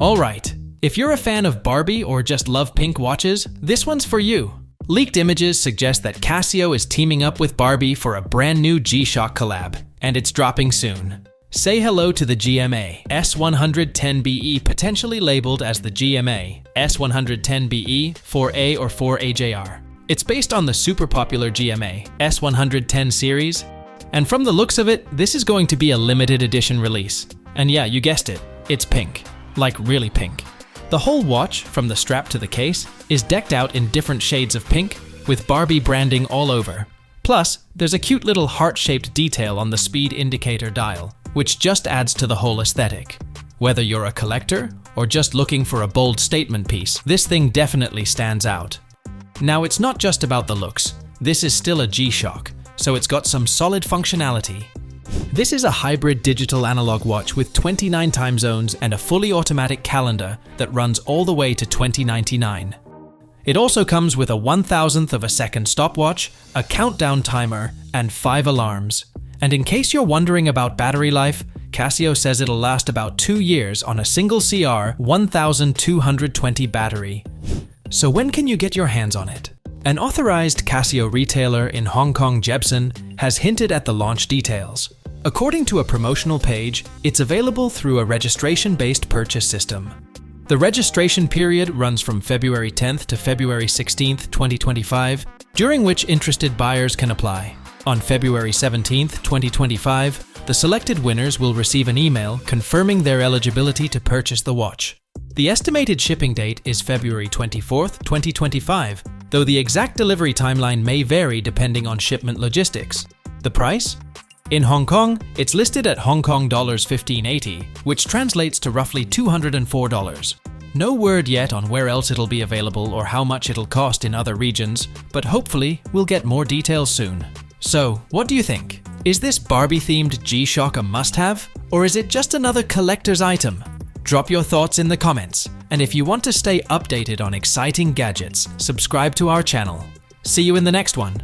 Alright, if you're a fan of Barbie or just love pink watches, this one's for you. Leaked images suggest that Casio is teaming up with Barbie for a brand new G-Shock collab, and it's dropping soon. Say hello to the GMA-S110BE, potentially labeled as the GMA-S110BE 4A or 4AJR. It's based on the super popular GMA-S110 series, and from the looks of it, this is going to be a limited edition release. And yeah, you guessed it, it's pink. Like really pink. The whole watch, from the strap to the case, is decked out in different shades of pink, with Barbie branding all over. Plus, there's a cute little heart-shaped detail on the speed indicator dial, which just adds to the whole aesthetic. Whether you're a collector, or just looking for a bold statement piece, this thing definitely stands out. Now, it's not just about the looks. This is still a G-Shock, so it's got some solid functionality. This is a hybrid digital analog watch with 29 time zones and a fully automatic calendar that runs all the way to 2099. It also comes with a 1/1000th of a second stopwatch, a countdown timer, and 5 alarms. And in case you're wondering about battery life, Casio says it'll last about 2 years on a single CR 1220 battery. So when can you get your hands on it? An authorized Casio retailer in Hong Kong, Jebsen, has hinted at the launch details. According to a promotional page, it's available through a registration-based purchase system. The registration period runs from February 10th to February 16th, 2025, during which interested buyers can apply. On February 17th, 2025, the selected winners will receive an email confirming their eligibility to purchase the watch. The estimated shipping date is February 24th, 2025, though the exact delivery timeline may vary depending on shipment logistics. The price? In Hong Kong, it's listed at Hong Kong dollars 1580, which translates to roughly $204. No word yet on where else it'll be available or how much it'll cost in other regions, but hopefully we'll get more details soon. So, what do you think? Is this Barbie-themed G-Shock a must-have, or is it just another collector's item? Drop your thoughts in the comments, and if you want to stay updated on exciting gadgets, subscribe to our channel. See you in the next one.